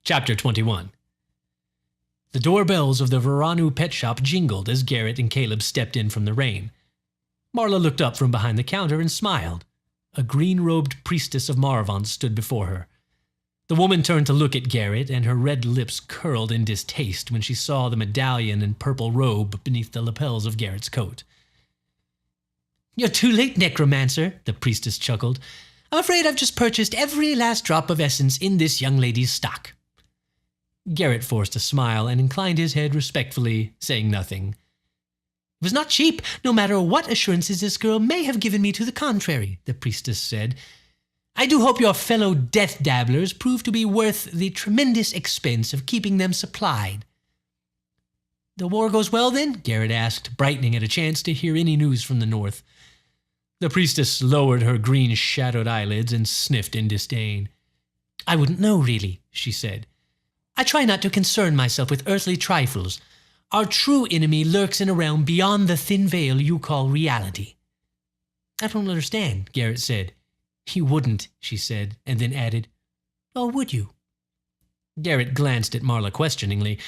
Chapter 21. The doorbells of the Veranu pet shop jingled as Garrett and Caleb stepped in from the rain. Marla looked up from behind the counter and smiled. A green-robed priestess of Marvant stood before her. The woman turned to look at Garrett, and her red lips curled in distaste when she saw the medallion and purple robe beneath the lapels of Garrett's coat. "You're too late, Necromancer," the priestess chuckled. "I'm afraid I've just purchased every last drop of essence in this young lady's stock." Garrett forced a smile and inclined his head respectfully, saying nothing. "It was not cheap, no matter what assurances this girl may have given me to the contrary," the priestess said. "I do hope your fellow death dabblers prove to be worth the tremendous expense of keeping them supplied." "The war goes well, then?" Garrett asked, brightening at a chance to hear any news from the north. The priestess lowered her green-shadowed eyelids and sniffed in disdain. "I wouldn't know, really," she said. "I try not to concern myself with earthly trifles. Our true enemy lurks in a realm beyond the thin veil you call reality." "I don't understand," Garrett said. "You wouldn't," she said, and then added, "Oh, would you?" Garrett glanced at Marla questioningly.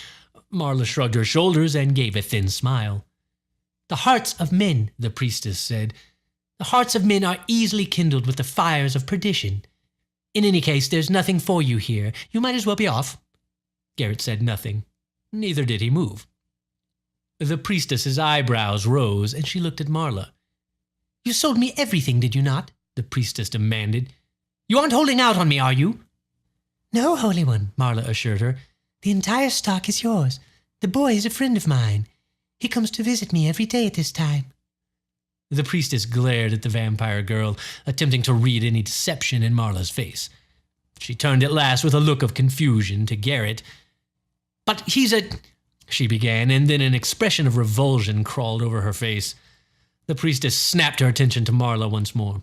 Marla shrugged her shoulders and gave a thin smile. "The hearts of men," the priestess said. "The hearts of men are easily kindled with the fires of perdition. In any case, there's nothing for you here. You might as well be off." Garrett said nothing. Neither did he move. The priestess's eyebrows rose, and she looked at Marla. "You sold me everything, did you not?" the priestess demanded. "You aren't holding out on me, are you?" "No, Holy One," Marla assured her. "The entire stock is yours. The boy is a friend of mine. He comes to visit me every day at this time." The priestess glared at the vampire girl, attempting to read any deception in Marla's face. She turned at last with a look of confusion to Garrett. "But he's a—" she began, and then an expression of revulsion crawled over her face. The priestess snapped her attention to Marla once more.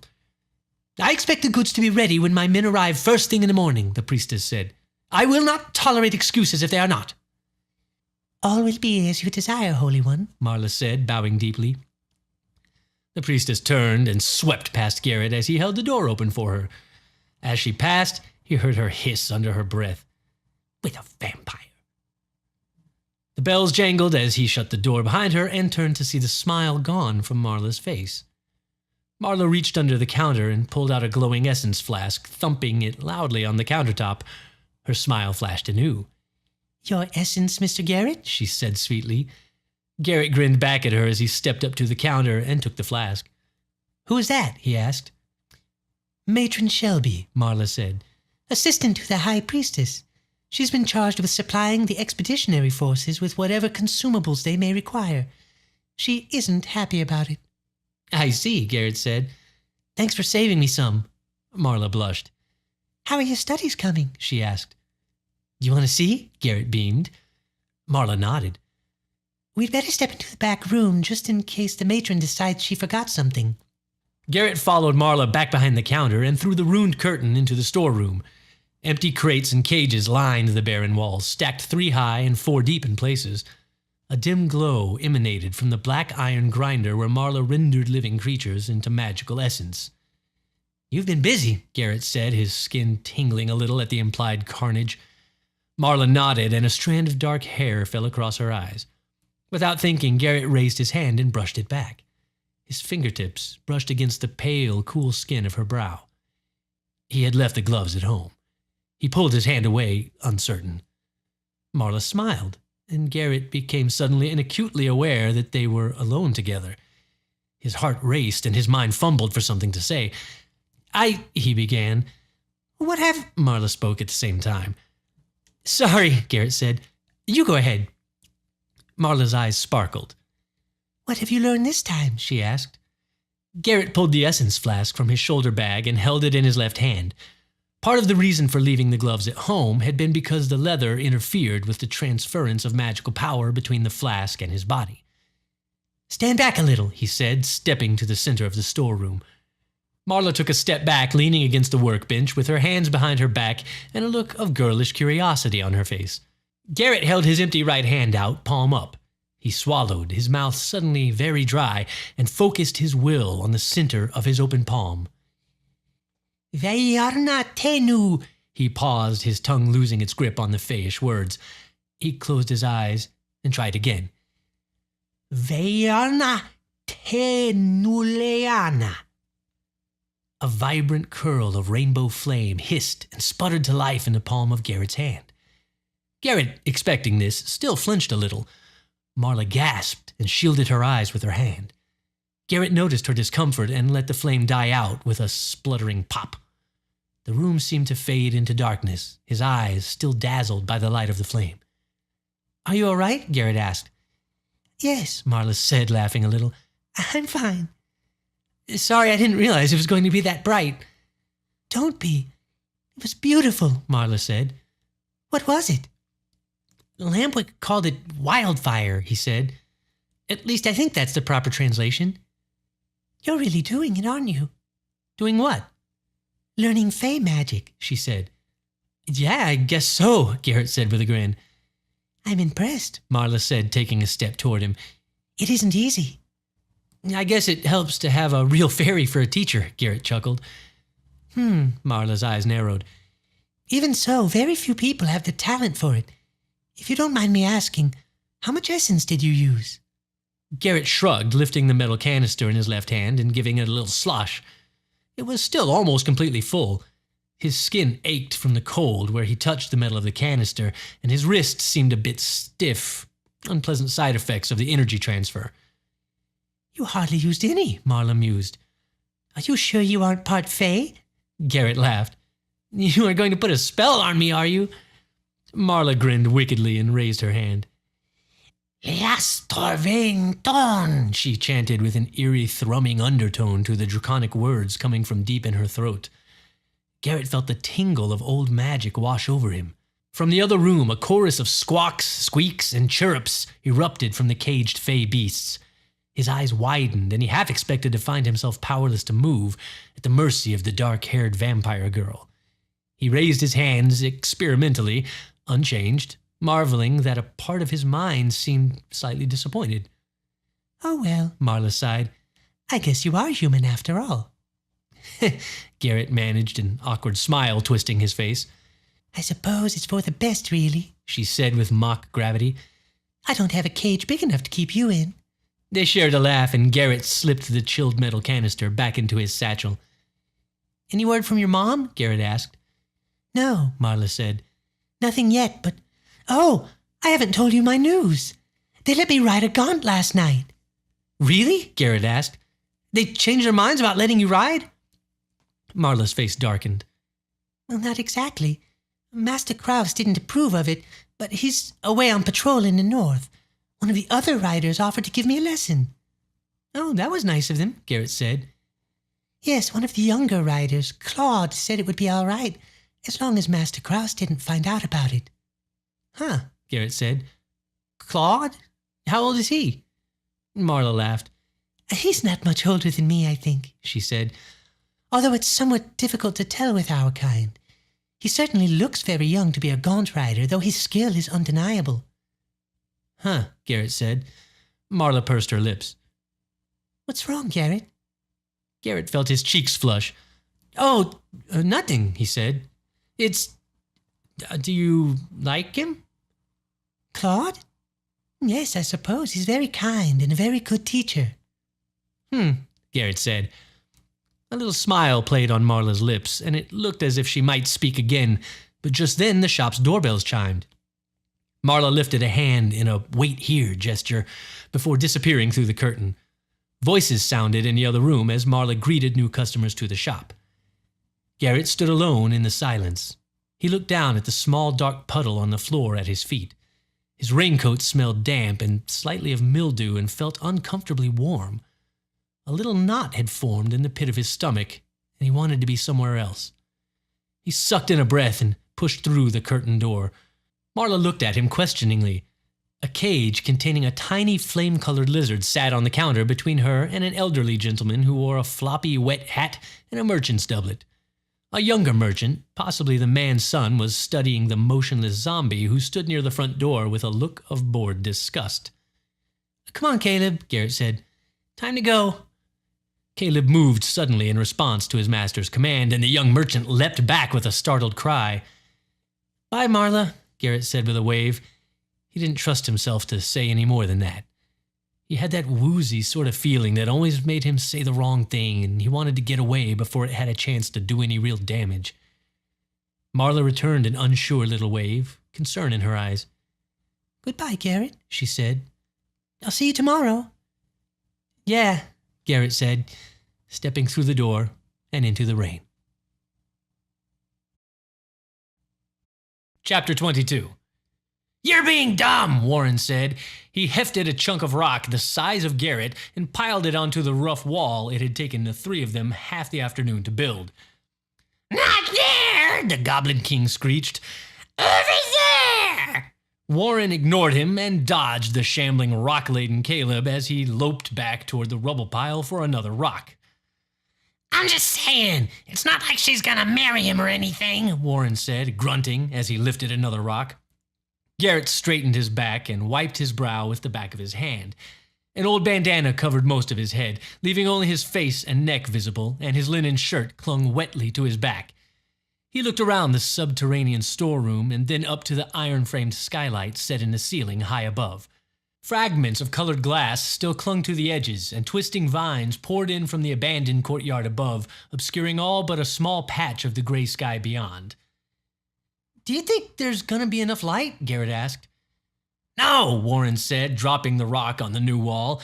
"I expect the goods to be ready when my men arrive first thing in the morning," the priestess said. "I will not tolerate excuses if they are not." "All will be as you desire, Holy One," Marla said, bowing deeply. The priestess turned and swept past Garrett as he held the door open for her. As she passed, he heard her hiss under her breath. "With a vampire." The bells jangled as he shut the door behind her and turned to see the smile gone from Marla's face. Marla reached under the counter and pulled out a glowing essence flask, thumping it loudly on the countertop. Her smile flashed anew. "Your essence, Mr. Garrett?" she said sweetly. Garrett grinned back at her as he stepped up to the counter and took the flask. "Who is that?" he asked. "Matron Shelby," Marla said. "Assistant to the High Priestess. She's been charged with supplying the expeditionary forces with whatever consumables they may require. She isn't happy about it." "I see," Garrett said. "Thanks for saving me some." Marla blushed. "How are your studies coming?" she asked. "You want to see?" Garrett beamed. Marla nodded. "We'd better step into the back room just in case the matron decides she forgot something." Garrett followed Marla back behind the counter and through the ruined curtain into the storeroom. Empty crates and cages lined the barren walls, stacked 3 high and 4 deep in places. A dim glow emanated from the black iron grinder where Marla rendered living creatures into magical essence. "You've been busy," Garrett said, his skin tingling a little at the implied carnage. Marla nodded, and a strand of dark hair fell across her eyes. Without thinking, Garrett raised his hand and brushed it back. His fingertips brushed against the pale, cool skin of her brow. He had left the gloves at home. He pulled his hand away, uncertain. Marla smiled, and Garrett became suddenly and acutely aware that they were alone together. His heart raced, and his mind fumbled for something to say. He began. "What have—" Marla spoke at the same time. "Sorry," Garrett said. "You go ahead." Marla's eyes sparkled. "What have you learned this time?" she asked. Garrett pulled the essence flask from his shoulder bag and held it in his left hand. Part of the reason for leaving the gloves at home had been because the leather interfered with the transference of magical power between the flask and his body. "Stand back a little," he said, stepping to the center of the storeroom. Marla took a step back, leaning against the workbench with her hands behind her back and a look of girlish curiosity on her face. Garrett held his empty right hand out, palm up. He swallowed, his mouth suddenly very dry, and focused his will on the center of his open palm. "Vayarna tenu, He paused, his tongue losing its grip on the fayish words. He closed his eyes and tried again. Veyana tenuleana. A vibrant curl of rainbow flame hissed and sputtered to life in the palm of Garrett's hand. Garrett, expecting this, still flinched a little. Marla gasped and shielded her eyes with her hand. Garrett noticed her discomfort and let the flame die out with a spluttering pop. The room seemed to fade into darkness, his eyes still dazzled by the light of the flame. Are you all right? Garrett asked. Yes, Marla said, laughing a little. I'm fine. Sorry, I didn't realize it was going to be that bright. Don't be. It was beautiful, Marla said. What was it? Lampwick called it wildfire, he said. At least I think that's the proper translation. You're really doing it, aren't you? Doing what? Learning Fey magic, she said. Yeah, I guess so, Garrett said with a grin. I'm impressed, Marla said, taking a step toward him. It isn't easy. I guess it helps to have a real fairy for a teacher, Garrett chuckled. Marla's eyes narrowed. Even so, very few people have the talent for it. If you don't mind me asking, how much essence did you use? Garrett shrugged, lifting the metal canister in his left hand and giving it a little slosh. It was still almost completely full. His skin ached from the cold where he touched the metal of the canister, and his wrist seemed a bit stiff, unpleasant side effects of the energy transfer. You hardly used any, Marla mused. Are you sure you aren't part Fey? Garrett laughed. You are going to put a spell on me, are you? Marla grinned wickedly and raised her hand. Yastorvington, she chanted with an eerie thrumming undertone to the draconic words coming from deep in her throat. Garrett felt the tingle of old magic wash over him. From the other room, a chorus of squawks, squeaks, and chirrups erupted from the caged Fey beasts. His eyes widened, and he half expected to find himself powerless to move, at the mercy of the dark-haired vampire girl. He raised his hands experimentally, unchanged, marveling that a part of his mind seemed slightly disappointed. Oh well, Marla sighed. I guess you are human after all. Garrett managed an awkward smile twisting his face. I suppose it's for the best, really, she said with mock gravity. I don't have a cage big enough to keep you in. They shared a laugh, and Garrett slipped the chilled metal canister back into his satchel. Any word from your mom? Garrett asked. No, Marla said. Nothing yet, but... Oh, I haven't told you my news. They let me ride a gaunt last night. Really? Garrett asked. They changed their minds about letting you ride? Marla's face darkened. Well, not exactly. Master Kraus didn't approve of it, but he's away on patrol in the north. One of the other riders offered to give me a lesson. Oh, that was nice of them, Garrett said. Yes, one of the younger riders, Claude, said it would be all right, as long as Master Kraus didn't find out about it. Huh, Garrett said. Claude? How old is he? Marla laughed. He's not much older than me, I think, she said, although it's somewhat difficult to tell with our kind. He certainly looks very young to be a gaunt rider, though his skill is undeniable. Huh, Garrett said. Marla pursed her lips. What's wrong, Garrett? Garrett felt his cheeks flush. Oh, nothing, he said. It's... do you like him? Claude? Yes, I suppose. He's very kind and a very good teacher. Garrett said. A little smile played on Marla's lips, and it looked as if she might speak again, but just then the shop's doorbells chimed. Marla lifted a hand in a wait here gesture before disappearing through the curtain. Voices sounded in the other room as Marla greeted new customers to the shop. Garrett stood alone in the silence. He looked down at the small dark puddle on the floor at his feet. His raincoat smelled damp and slightly of mildew and felt uncomfortably warm. A little knot had formed in the pit of his stomach, and he wanted to be somewhere else. He sucked in a breath and pushed through the curtain door. Marla looked at him questioningly. A cage containing a tiny flame-colored lizard sat on the counter between her and an elderly gentleman who wore a floppy wet hat and a merchant's doublet. A younger merchant, possibly the man's son, was studying the motionless zombie who stood near the front door with a look of bored disgust. Come on, Caleb, Garrett said. Time to go. Caleb moved suddenly in response to his master's command, and the young merchant leapt back with a startled cry. "Bye, Marla," Garrett said with a wave. He didn't trust himself to say any more than that. He had that woozy sort of feeling that always made him say the wrong thing, and he wanted to get away before it had a chance to do any real damage. Marla returned an unsure little wave, concern in her eyes. "Goodbye, Garrett," she said. "I'll see you tomorrow." "Yeah," Garrett said, stepping through the door and into the rain. Chapter 22. "You're being dumb," Warren said. He hefted a chunk of rock the size of Garrett and piled it onto the rough wall it had taken the three of them half the afternoon to build. "Not there!" the Goblin King screeched. "Over there!" Warren ignored him and dodged the shambling rock-laden Caleb as he loped back toward the rubble pile for another rock. "I'm just saying, it's not like she's gonna marry him or anything," Warren said, grunting as he lifted another rock. Garrett straightened his back and wiped his brow with the back of his hand. An old bandana covered most of his head, leaving only his face and neck visible, and his linen shirt clung wetly to his back. He looked around the subterranean storeroom and then up to the iron-framed skylight set in the ceiling high above. Fragments of colored glass still clung to the edges, and twisting vines poured in from the abandoned courtyard above, obscuring all but a small patch of the gray sky beyond. "Do you think there's gonna be enough light?" Garrett asked. "No," Warren said, dropping the rock on the new wall.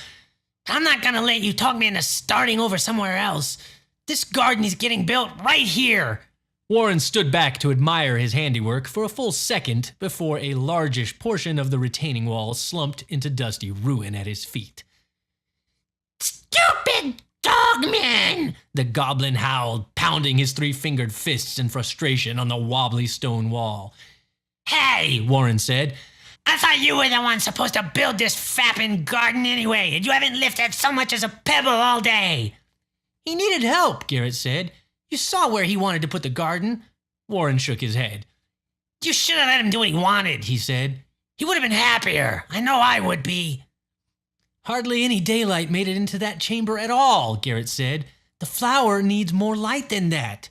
"I'm not gonna let you talk me into starting over somewhere else. This garden is getting built right here." Warren stood back to admire his handiwork for a full second before a largish portion of the retaining wall slumped into dusty ruin at his feet. "Stupid dogman!" the goblin howled, pounding his three-fingered fists in frustration on the wobbly stone wall. "Hey," Warren said, "I thought you were the one supposed to build this fapping garden anyway, and you haven't lifted so much as a pebble all day." "He needed help," Garrett said. "You saw where he wanted to put the garden." Warren shook his head. "You should have let him do what he wanted," he said. "He would have been happier. I know I would be." "Hardly any daylight made it into that chamber at all," Garrett said. "The flower needs more light than that."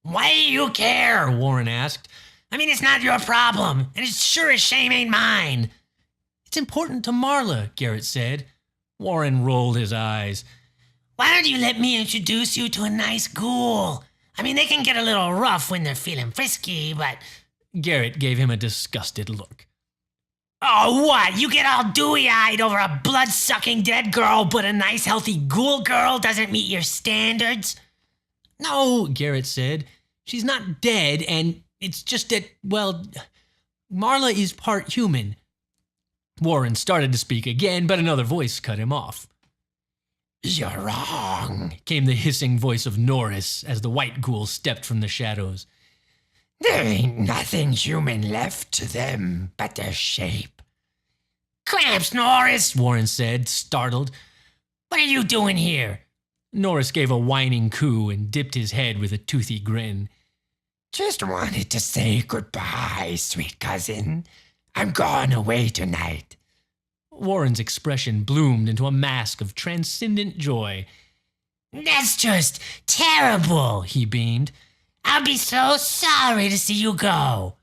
"Why do you care?" Warren asked. "I mean, it's not your problem, and it's sure as shame ain't mine." "It's important to Marla," Garrett said. Warren rolled his eyes. "Why don't you let me introduce you to a nice ghoul? I mean, they can get a little rough when they're feeling frisky, but—" Garrett gave him a disgusted look. "Oh, what? You get all dewy-eyed over a blood-sucking dead girl, but a nice, healthy ghoul girl doesn't meet your standards?" "No," Garrett said. "She's not dead, and it's just that, well, Marla is part human." Warren started to speak again, but another voice cut him off. "You're wrong," came the hissing voice of Norris as the white ghoul stepped from the shadows. "There ain't nothing human left to them but their shape." "Clamps, Norris," Warren said, startled. "What are you doing here?" Norris gave a whining coo and dipped his head with a toothy grin. "Just wanted to say goodbye, sweet cousin. I'm going away tonight." Warren's expression bloomed into a mask of transcendent joy. "That's just terrible," he beamed. "I'll be so sorry to see you go."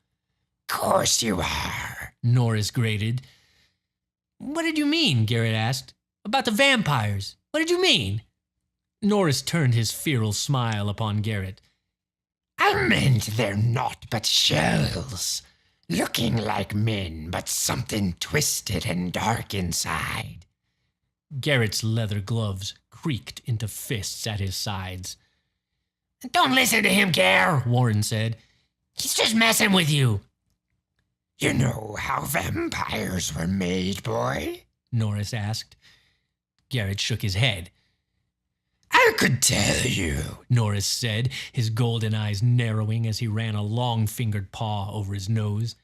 "Course you are," Norris grated. "What did you mean?" Garrett asked. "About the vampires. What did you mean?" Norris turned his feral smile upon Garrett. "I meant they're naught but shells. Looking like men, but something twisted and dark inside." Garrett's leather gloves creaked into fists at his sides. "Don't listen to him, Gar," Warren said. "He's just messing with you." "You know how vampires were made, boy?" Norris asked. Garrett shook his head. "I could tell you," Norris said, his golden eyes narrowing as he ran a long-fingered paw over his nose.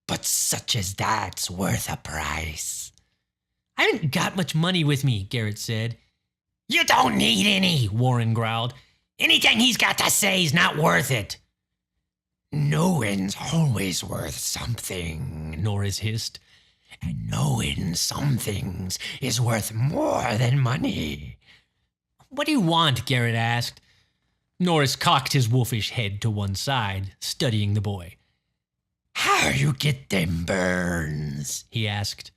"But such as that's worth a price." "I haven't got much money with me," Garrett said. "You don't need any," Warren growled. "Anything he's got to say's not worth it." "Knowing's always worth something," Norris hissed. "And knowing some things is worth more than money." What do you want? Garrett asked. Norris cocked his wolfish head to one side, studying the boy. How you get them burns? He asked.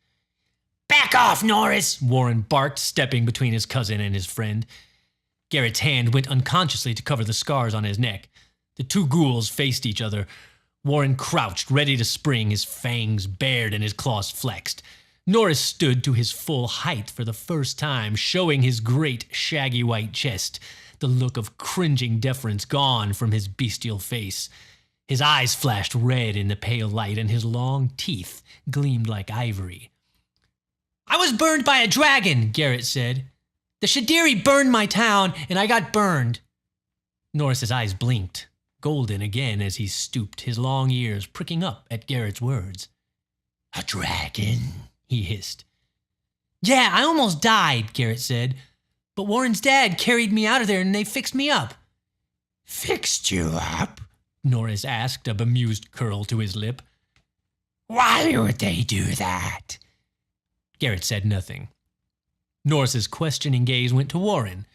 Back off, Norris! Warren barked, stepping between his cousin and his friend. Garrett's hand went unconsciously to cover the scars on his neck. The two ghouls faced each other. Warren crouched, ready to spring, his fangs bared and his claws flexed. Norris stood to his full height for the first time, showing his great, shaggy white chest, the look of cringing deference gone from his bestial face. His eyes flashed red in the pale light, and his long teeth gleamed like ivory. I was burned by a dragon, Garrett said. The Shadiri burned my town, and I got burned. Norris's eyes blinked, golden again as he stooped, his long ears pricking up at Garrett's words. A dragon? He hissed. Yeah, I almost died, Garrett said. But Warren's dad carried me out of there and they fixed me up. Fixed you up? Norris asked, a bemused curl to his lip. Why would they do that? Garrett said nothing. Norris's questioning gaze went to Warren.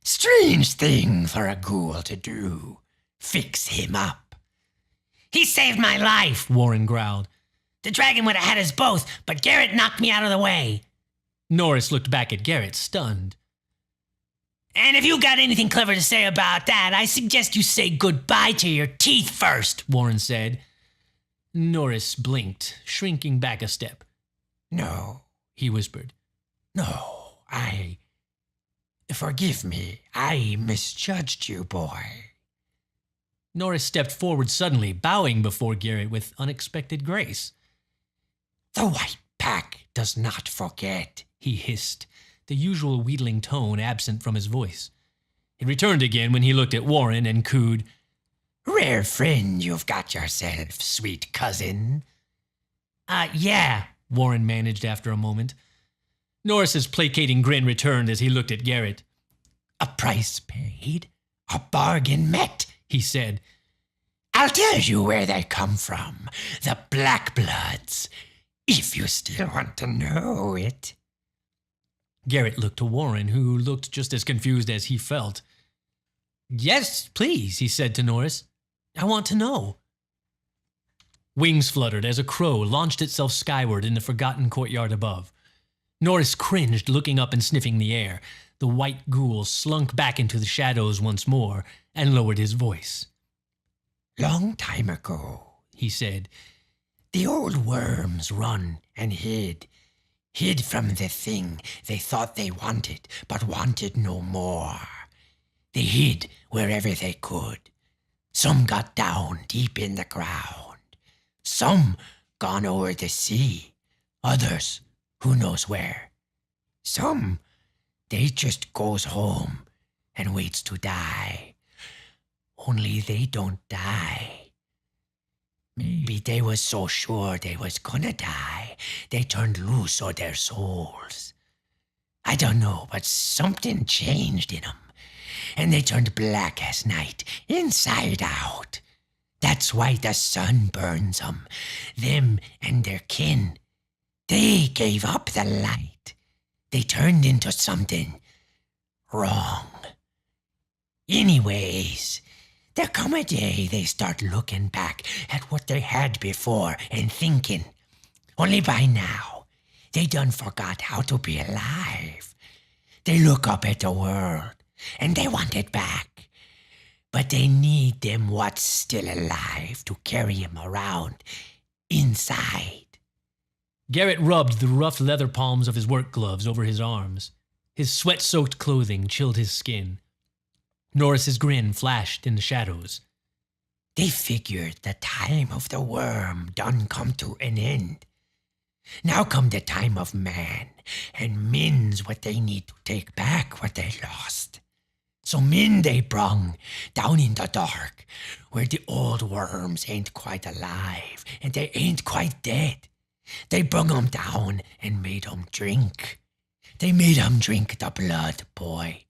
Strange thing for a ghoul to do. Fix him up. He saved my life, Warren growled. The dragon would have had us both, but Garrett knocked me out of the way. Norris looked back at Garrett, stunned. And if you got anything clever to say about that, I suggest you say goodbye to your teeth first, Warren said. Norris blinked, shrinking back a step. No, he whispered. No, Forgive me, I misjudged you, boy. Norris stepped forward suddenly, bowing before Garrett with unexpected grace. The White Pack does not forget, he hissed, the usual wheedling tone absent from his voice. It returned again when he looked at Warren and cooed, Rare friend you've got yourself, sweet cousin. Yeah, Warren managed after a moment. Norris's placating grin returned as he looked at Garrett. A price paid, a bargain met, he said. I'll tell you where they come from, the Black Bloods, if you still want to know it. Garrett looked to Warren, who looked just as confused as he felt. Yes, please, he said to Norris. I want to know. Wings fluttered as a crow launched itself skyward in the forgotten courtyard above. Norris cringed, looking up and sniffing the air. The white ghoul slunk back into the shadows once more and lowered his voice. Long time ago, he said, the old worms run and hid from the thing they thought they wanted, but wanted no more. They hid wherever they could. Some got down deep in the ground. Some gone over the sea. Others, who knows where. Some, they just goes home and waits to die. Only they don't die. Maybe they was so sure they was gonna die, they turned loose of their souls. I don't know, but something changed in 'em, and they turned black as night, inside out. That's why the sun burns 'em, them and their kin. They gave up the light. They turned into something wrong. Anyways, there come a day they start looking back at what they had before and thinking, only by now, they done forgot how to be alive. They look up at the world, and they want it back. But they need them what's still alive to carry 'em around inside. Garrett rubbed the rough leather palms of his work gloves over his arms. His sweat-soaked clothing chilled his skin. Norris's grin flashed in the shadows. They figured the time of the worm done come to an end. Now come the time of man, and men's what they need to take back what they lost. So men they brung down in the dark, where the old worms ain't quite alive, and they ain't quite dead. They brung 'em down and made 'em drink. They made 'em drink the blood, boy.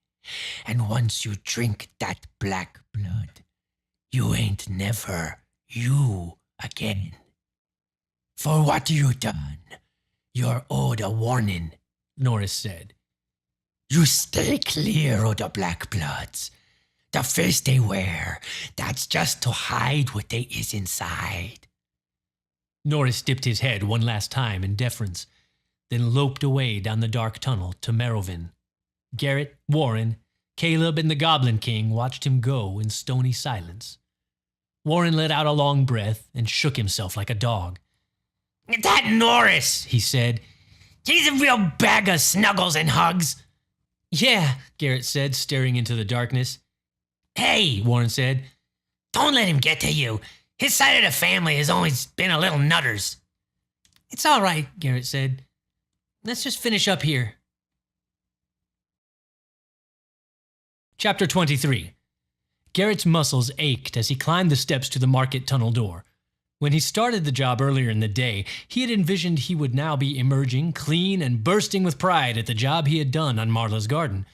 And once you drink that black blood, you ain't never you again. For what you done, you're owed a warning, Norris said. You stay clear of the black bloods. The face they wear, that's just to hide what they is inside. Norris dipped his head one last time in deference, then loped away down the dark tunnel to Merovin. Garrett, Warren, Caleb, and the Goblin King watched him go in stony silence. Warren let out a long breath and shook himself like a dog. That Norris, he said. He's a real bag of snuggles and hugs. Yeah, Garrett said, staring into the darkness. Hey, Warren said. Don't let him get to you. His side of the family has always been a little nutters. It's all right, Garrett said. Let's just finish up here. Chapter 23. Garrett's muscles ached as he climbed the steps to the market tunnel door. When he started the job earlier in the day, he had envisioned he would now be emerging, clean and bursting with pride at the job he had done on Marla's garden.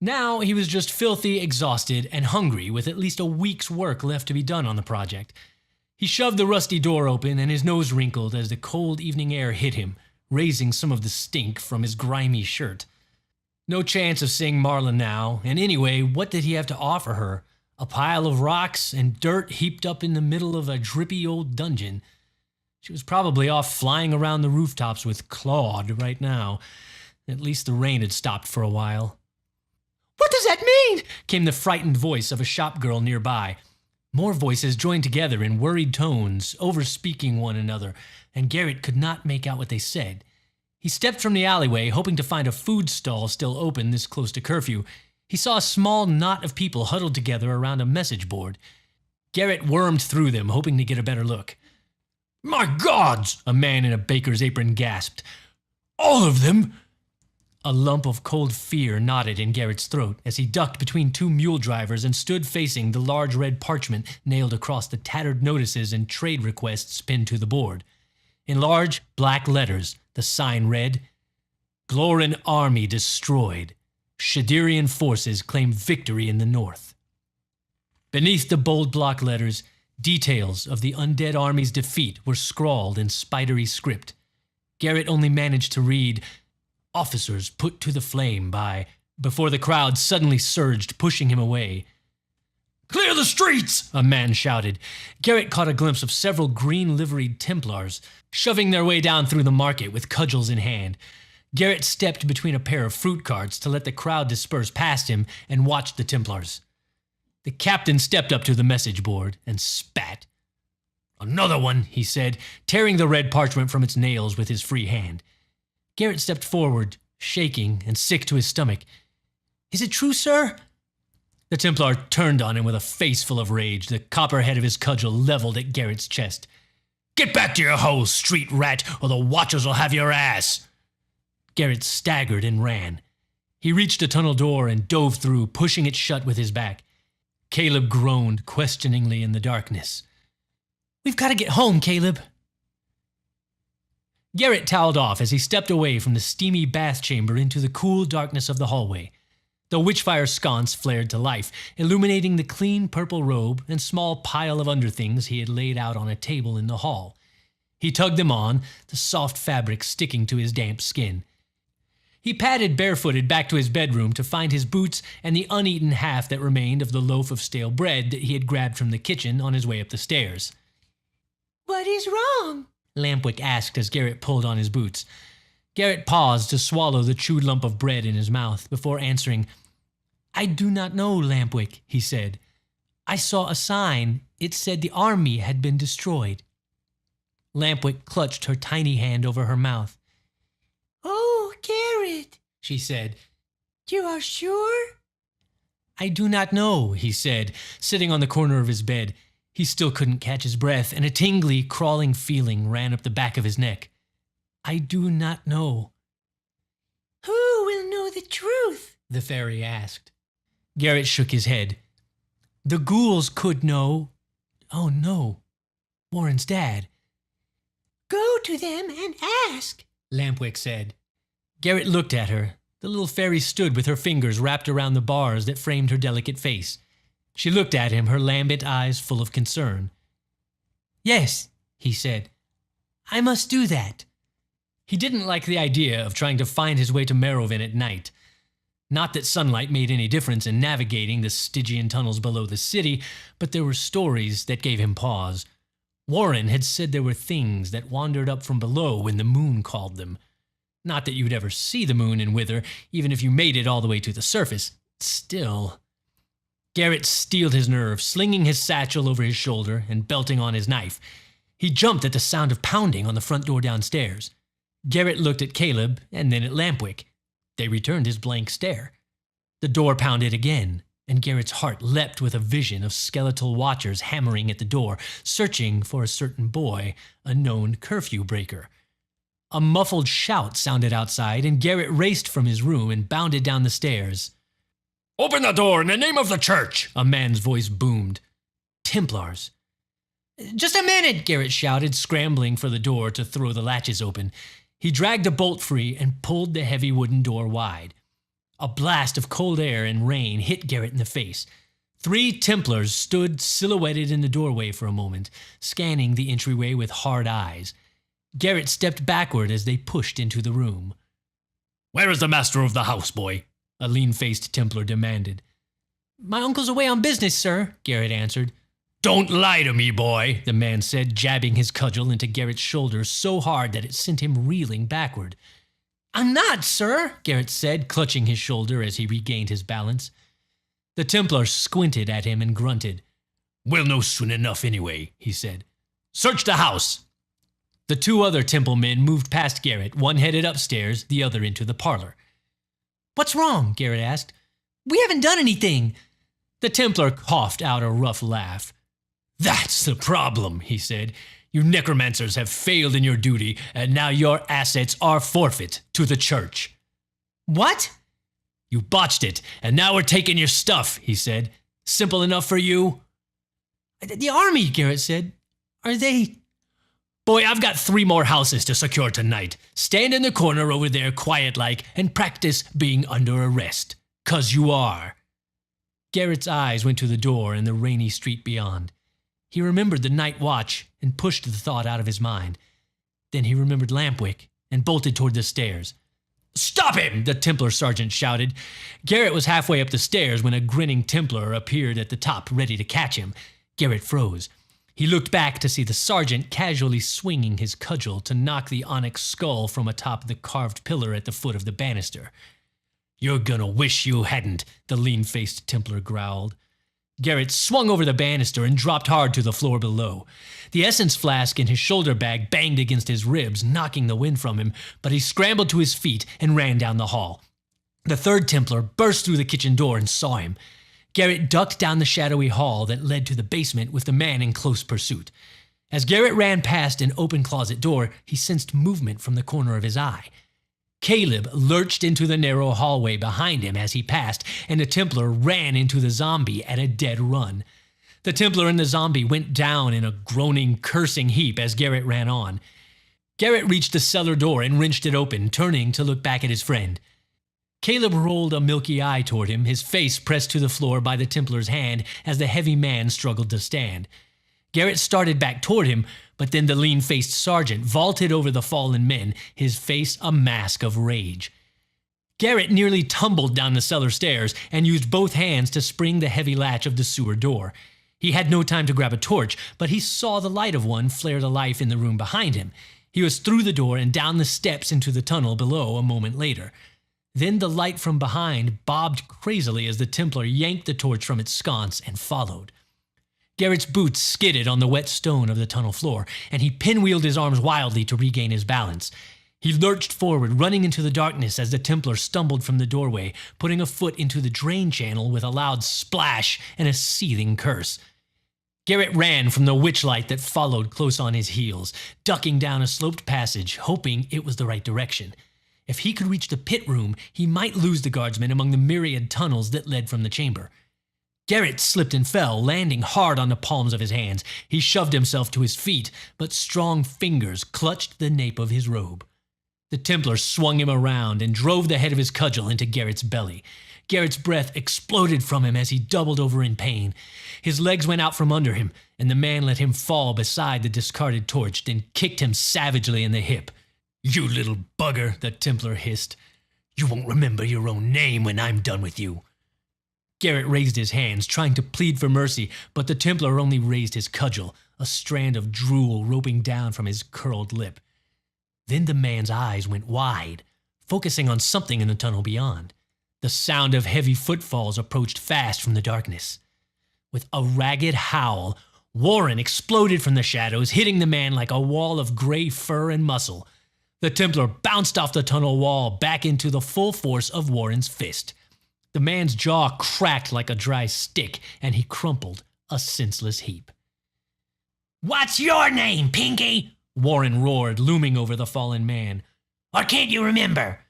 Now he was just filthy, exhausted, and hungry with at least a week's work left to be done on the project. He shoved the rusty door open and his nose wrinkled as the cold evening air hit him, raising some of the stink from his grimy shirt. No chance of seeing Marla now, and anyway, what did he have to offer her? A pile of rocks and dirt heaped up in the middle of a drippy old dungeon. She was probably off flying around the rooftops with Claude right now. At least the rain had stopped for a while. What does that mean? Came the frightened voice of a shop girl nearby. More voices joined together in worried tones, overspeaking one another, and Garrett could not make out what they said. He stepped from the alleyway, hoping to find a food stall still open this close to curfew. He saw a small knot of people huddled together around a message board. Garrett wormed through them, hoping to get a better look. My gods! A man in a baker's apron gasped. All of them? A lump of cold fear knotted in Garrett's throat as he ducked between two mule drivers and stood facing the large red parchment nailed across the tattered notices and trade requests pinned to the board. In large black letters, the sign read, Glorin Army destroyed. Shadirian forces claim victory in the north. Beneath the bold block letters, details of the undead army's defeat were scrawled in spidery script. Garrett only managed to read, Officers put to the flame by, before the crowd suddenly surged, pushing him away. Clear the streets! A man shouted. Garrett caught a glimpse of several green-liveried Templars, shoving their way down through the market with cudgels in hand. Garrett stepped between a pair of fruit carts to let the crowd disperse past him and watched the Templars. The captain stepped up to the message board and spat. Another one, he said, tearing the red parchment from its nails with his free hand. Garrett stepped forward, shaking and sick to his stomach. Is it true, sir? The Templar turned on him with a face full of rage, the copper head of his cudgel leveled at Garrett's chest. Get back to your hole, street rat, or the watchers will have your ass! Garrett staggered and ran. He reached a tunnel door and dove through, pushing it shut with his back. Caleb groaned questioningly in the darkness. We've got to get home, Caleb. Garrett toweled off as he stepped away from the steamy bath chamber into the cool darkness of the hallway. The witchfire sconce flared to life, illuminating the clean purple robe and small pile of underthings he had laid out on a table in the hall. He tugged them on, the soft fabric sticking to his damp skin. He padded barefooted back to his bedroom to find his boots and the uneaten half that remained of the loaf of stale bread that he had grabbed from the kitchen on his way up the stairs. What is wrong? Lampwick asked as Garrett pulled on his boots. Garrett paused to swallow the chewed lump of bread in his mouth before answering. I do not know, Lampwick, he said. I saw a sign. It said the army had been destroyed. Lampwick clutched her tiny hand over her mouth. Oh, Garrett, she said. You are sure? I do not know, he said, sitting on the corner of his bed. He still couldn't catch his breath, and a tingly, crawling feeling ran up the back of his neck. I do not know. Who will know the truth? The fairy asked. Garrett shook his head. The ghouls could know. Oh, no. Warren's dad. Go to them and ask, Lampwick said. Garrett looked at her. The little fairy stood with her fingers wrapped around the bars that framed her delicate face. She looked at him, her lambent eyes full of concern. Yes, he said. I must do that. He didn't like the idea of trying to find his way to Merovin at night. Not that sunlight made any difference in navigating the Stygian tunnels below the city, but there were stories that gave him pause. Warren had said there were things that wandered up from below when the moon called them. Not that you would ever see the moon in Wither, even if you made it all the way to the surface. Still. Garrett steeled his nerve, slinging his satchel over his shoulder and belting on his knife. He jumped at the sound of pounding on the front door downstairs. Garrett looked at Caleb and then at Lampwick. They returned his blank stare. The door pounded again, and Garrett's heart leapt with a vision of skeletal watchers hammering at the door, searching for a certain boy, a known curfew breaker. A muffled shout sounded outside, and Garrett raced from his room and bounded down the stairs. "Open the door in the name of the church!" a man's voice boomed. Templars. "Just a minute!" Garrett shouted, scrambling for the door to throw the latches open. He dragged a bolt free and pulled the heavy wooden door wide. A blast of cold air and rain hit Garrett in the face. 3 Templars stood silhouetted in the doorway for a moment, scanning the entryway with hard eyes. Garrett stepped backward as they pushed into the room. "Where is the master of the house, boy?" a lean-faced Templar demanded. "My uncle's away on business, sir," Garrett answered. "Don't lie to me, boy," the man said, jabbing his cudgel into Garrett's shoulder so hard that it sent him reeling backward. "I'm not, sir," Garrett said, clutching his shoulder as he regained his balance. The Templar squinted at him and grunted. "We'll know soon enough anyway," he said. "Search the house." The 2 other Temple men moved past Garrett, one headed upstairs, the other into the parlor. "What's wrong?" Garrett asked. "We haven't done anything." The Templar coughed out a rough laugh. "That's the problem," he said. "You necromancers have failed in your duty, and now your assets are forfeit to the church." "What?" "You botched it, and now we're taking your stuff," he said. "Simple enough for you?" "The army," Garrett said. "Are they—" "Boy, I've got 3 more houses to secure tonight. Stand in the corner over there quiet-like and practice being under arrest. 'Cause you are." Garrett's eyes went to the door and the rainy street beyond. He remembered the night watch and pushed the thought out of his mind. Then he remembered Lampwick and bolted toward the stairs. "Stop him!" the Templar sergeant shouted. Garrett was halfway up the stairs when a grinning Templar appeared at the top, ready to catch him. Garrett froze. He looked back to see the sergeant casually swinging his cudgel to knock the onyx skull from atop the carved pillar at the foot of the banister. "You're gonna wish you hadn't," the lean-faced Templar growled. Garrett swung over the banister and dropped hard to the floor below. The essence flask in his shoulder bag banged against his ribs, knocking the wind from him, but he scrambled to his feet and ran down the hall. The 3rd Templar burst through the kitchen door and saw him. Garrett ducked down the shadowy hall that led to the basement with the man in close pursuit. As Garrett ran past an open closet door, he sensed movement from the corner of his eye. Caleb lurched into the narrow hallway behind him as he passed, and the Templar ran into the zombie at a dead run. The Templar and the zombie went down in a groaning, cursing heap as Garrett ran on. Garrett reached the cellar door and wrenched it open, turning to look back at his friend. Caleb rolled a milky eye toward him, his face pressed to the floor by the Templar's hand as the heavy man struggled to stand. Garrett started back toward him, but then the lean-faced sergeant vaulted over the fallen men, his face a mask of rage. Garrett nearly tumbled down the cellar stairs and used both hands to spring the heavy latch of the sewer door. He had no time to grab a torch, but he saw the light of one flare to life in the room behind him. He was through the door and down the steps into the tunnel below a moment later. Then the light from behind bobbed crazily as the Templar yanked the torch from its sconce and followed. Garrett's boots skidded on the wet stone of the tunnel floor, and he pinwheeled his arms wildly to regain his balance. He lurched forward, running into the darkness as the Templar stumbled from the doorway, putting a foot into the drain channel with a loud splash and a seething curse. Garrett ran from the witchlight that followed close on his heels, ducking down a sloped passage, hoping it was the right direction. If he could reach the pit room, he might lose the guardsmen among the myriad tunnels that led from the chamber. Garrett slipped and fell, landing hard on the palms of his hands. He shoved himself to his feet, but strong fingers clutched the nape of his robe. The Templar swung him around and drove the head of his cudgel into Garrett's belly. Garrett's breath exploded from him as he doubled over in pain. His legs went out from under him, and the man let him fall beside the discarded torch, then kicked him savagely in the hip. "You little bugger," the Templar hissed. You won't remember your own name when I'm done with you." Garrett raised his hands, trying to plead for mercy, but the Templar only raised his cudgel, a strand of drool roping down from his curled lip. Then the man's eyes went wide, focusing on something in the tunnel beyond. The sound of heavy footfalls approached fast from the darkness. With a ragged howl, Warren exploded from the shadows, hitting the man like a wall of gray fur and muscle. The Templar bounced off the tunnel wall back into the full force of Warren's fist. The man's jaw cracked like a dry stick, and he crumpled, a senseless heap. "What's your name, Pinky?" Warren roared, looming over the fallen man. "Or can't you remember?"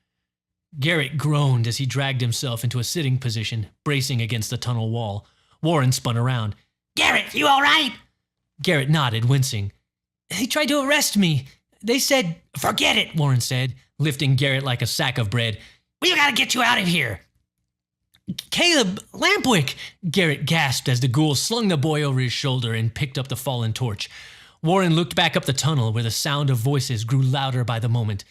Garrett groaned as he dragged himself into a sitting position, bracing against the tunnel wall. Warren spun around. "Garrett, you all right?" Garrett nodded, wincing. "They tried to arrest me. They said—" "Forget it," Warren said, lifting Garrett like a sack of bread. "We gotta get you out of here." "Caleb, Lampwick!" Garrett gasped as the ghoul slung the boy over his shoulder and picked up the fallen torch. Warren looked back up the tunnel where the sound of voices grew louder by the moment.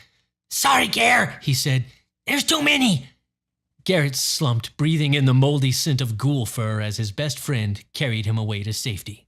"Sorry, Gar," he said. "There's too many." Garrett slumped, breathing in the moldy scent of ghoul fur as his best friend carried him away to safety.